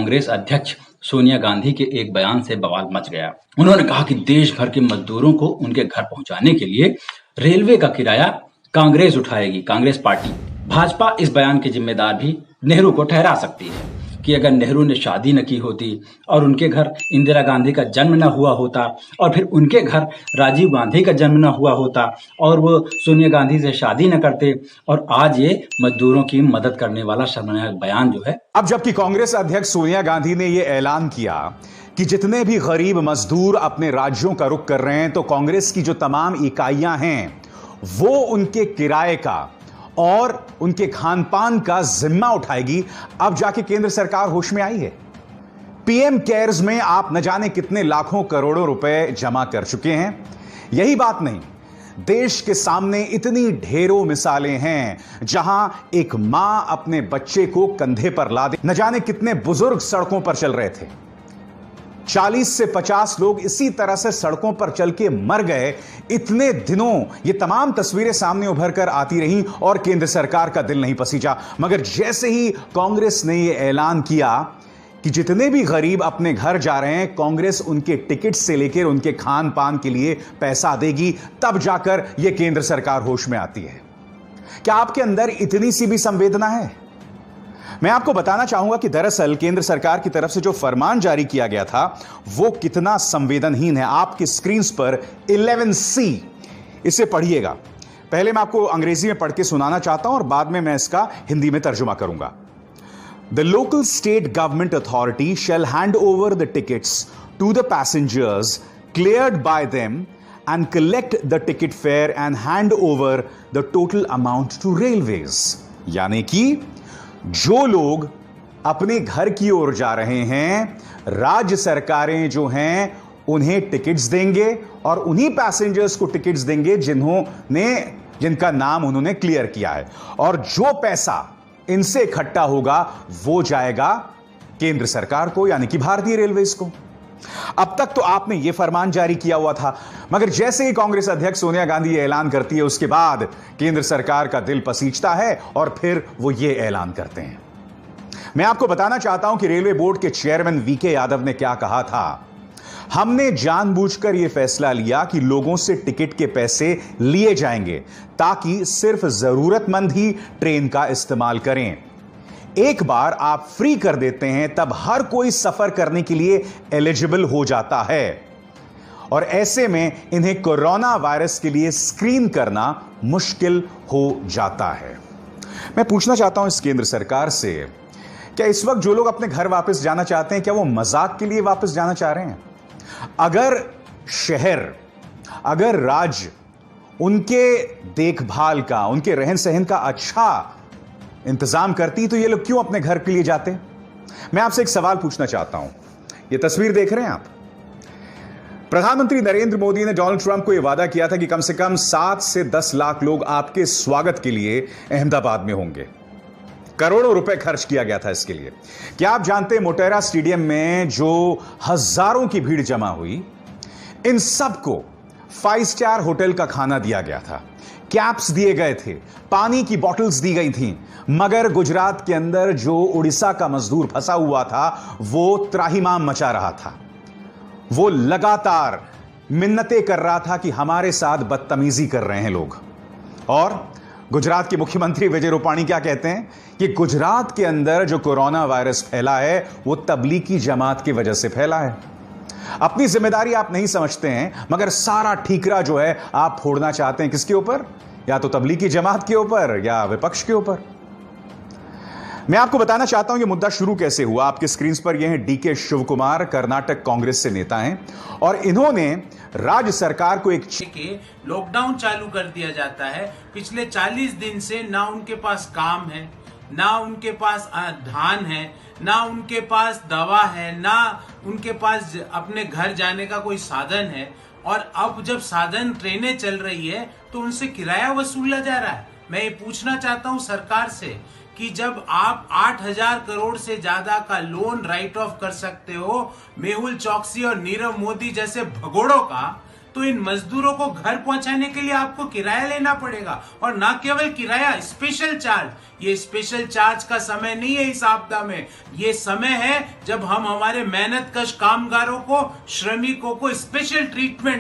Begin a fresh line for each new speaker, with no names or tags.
कांग्रेस अध्यक्ष सोनिया गांधी के एक बयान से बवाल मच गया। उन्होंने कहा कि देश भर के मजदूरों को उनके घर पहुंचाने के लिए रेलवे का किराया कांग्रेस उठाएगी, कांग्रेस पार्टी। भाजपा इस बयान के जिम्मेदार भी नेहरू को ठहरा सकती है कि अगर नेहरू ने शादी न की होती और उनके घर इंदिरा गांधी का जन्म न हुआ होता और फिर उनके घर राजीव गांधी का जन्म न हुआ होता और वो सोनिया गांधी से शादी न करते और आज ये मजदूरों की मदद करने वाला शर्मनाक बयान जो है।
अब जबकि कांग्रेस अध्यक्ष सोनिया गांधी ने यह ऐलान किया कि जितने भी गरीब मजदूर अपने राज्यों का रुख कर रहे हैं तो कांग्रेस की जो तमाम इकाइयां हैं वो उनके किराए का और उनके खान पान का जिम्मा उठाएगी, अब जाके केंद्र सरकार होश में आई है। पीएम केयर्स में आप न जाने कितने लाखों करोड़ों रुपए जमा कर चुके हैं। यही बात नहीं, देश के सामने इतनी ढेरों मिसालें हैं जहां एक मां अपने बच्चे को कंधे पर लादे। न जाने कितने बुजुर्ग सड़कों पर चल रहे थे, 40 से 50 लोग इसी तरह से सड़कों पर चल के मर गए। इतने दिनों ये तमाम तस्वीरें सामने उभर कर आती रहीं और केंद्र सरकार का दिल नहीं पसीजा। मगर जैसे ही कांग्रेस ने यह ऐलान किया कि जितने भी गरीब अपने घर जा रहे हैं कांग्रेस उनके टिकट से लेकर उनके खान पान के लिए पैसा देगी, तब जाकर यह केंद्र सरकार होश में आती है। क्या आपके अंदर इतनी सी भी संवेदना है? मैं आपको बताना चाहूंगा कि दरअसल केंद्र सरकार की तरफ से जो फरमान जारी किया गया था वो कितना संवेदनहीन है। आपकी स्क्रीन पर 11C, इसे पढ़िएगा। पहले मैं आपको अंग्रेजी में पढ़ के सुनाना चाहता हूं और बाद में मैं इसका हिंदी में तर्जुमा करूंगा। The local state government authority shall hand over the tickets to the passengers cleared by them and collect the ticket fare and hand over the total amount to railways। यानी कि जो लोग अपने घर की ओर जा रहे हैं, राज्य सरकारें जो हैं उन्हें टिकट्स देंगे और उन्हीं पैसेंजर्स को टिकट्स देंगे जिनका नाम उन्होंने क्लियर किया है, और जो पैसा इनसे इकट्ठा होगा वो जाएगा केंद्र सरकार को, यानी कि भारतीय रेलवेज को। अब तक तो आपने यह फरमान जारी किया हुआ था, मगर जैसे ही कांग्रेस अध्यक्ष सोनिया गांधी यह ऐलान करती है उसके बाद केंद्र सरकार का दिल पसीजता है और फिर वो ये ऐलान करते हैं। मैं आपको बताना चाहता हूं कि रेलवे बोर्ड के चेयरमैन वीके यादव ने क्या कहा था। हमने जानबूझकर यह फैसला लिया कि लोगों से टिकट के पैसे लिए जाएंगे ताकि सिर्फ जरूरतमंद ही ट्रेन का इस्तेमाल करें। एक बार आप फ्री कर देते हैं तब हर कोई सफर करने के लिए एलिजिबल हो जाता है और ऐसे में इन्हें कोरोना वायरस के लिए स्क्रीन करना मुश्किल हो जाता है। मैं पूछना चाहता हूं इस केंद्र सरकार से, क्या इस वक्त जो लोग अपने घर वापस जाना चाहते हैं क्या वो मजाक के लिए वापस जाना चाह रहे हैं? अगर शहर, अगर राज्य उनके देखभाल का, उनके रहन सहन का अच्छा इंतजाम करती तो ये लोग क्यों अपने घर के लिए जाते? मैं आपसे एक सवाल पूछना चाहता हूं। ये तस्वीर देख रहे हैं आप? प्रधानमंत्री नरेंद्र मोदी ने डोनाल्ड ट्रंप को यह वादा किया था कि कम से कम 7 से 10 लाख लोग आपके स्वागत के लिए अहमदाबाद में होंगे। करोड़ों रुपए खर्च किया गया था इसके लिए। क्या आप जानते हैं मोटेरा स्टेडियम में जो हजारों की भीड़ जमा हुई, इन सबको 5 स्टार होटल का खाना दिया गया था, कैप्स दिए गए थे, पानी की बॉटल्स दी गई थीं। मगर गुजरात के अंदर जो उड़ीसा का मजदूर फंसा हुआ था वो त्राहिमाम मचा रहा था। वो लगातार मिन्नतें कर रहा था कि हमारे साथ बदतमीजी कर रहे हैं लोग। और गुजरात के मुख्यमंत्री विजय रूपाणी क्या कहते हैं कि गुजरात के अंदर जो कोरोना वायरस फैला है वो तबलीगी जमात की वजह से फैला है। अपनी जिम्मेदारी आप नहीं समझते हैं, मगर सारा ठीकरा जो है आप फोड़ना चाहते हैं किसके ऊपर? या तो तबलीगी जमात के ऊपर या विपक्ष के ऊपर। मैं आपको बताना चाहता हूं ये मुद्दा शुरू कैसे हुआ। आपके स्क्रीन पर यह है डीके शिव कुमार, कर्नाटक कांग्रेस से नेता हैं और इन्होंने राज्य सरकार को एक
लॉकडाउन चालू कर दिया जाता है। पिछले 40 दिन से ना उनके पास काम है, ना उनके पास धान है, ना उनके पास दवा है, ना उनके पास अपने घर जाने का कोई साधन है। और अब जब साधन ट्रेनें चल रही है तो उनसे किराया वसूला जा रहा है। मैं ये पूछना चाहता हूं सरकार से कि जब आप 8,000 करोड़ से ज्यादा का लोन राइट ऑफ कर सकते हो मेहुल चौकसी और नीरव मोदी जैसे भगोड़ों का, तो इन मजदूरों को घर पहुंचाने के लिए आपको किराया लेना पड़ेगा, और ना केवल किराया, स्पेशल चार्ज। ये स्पेशल चार्ज का समय नहीं है इस आपदा में, ये समय है जब हम हमारे मेहनतकश कामगारों को, श्रमिकों को स्पेशल ट्रीटमेंट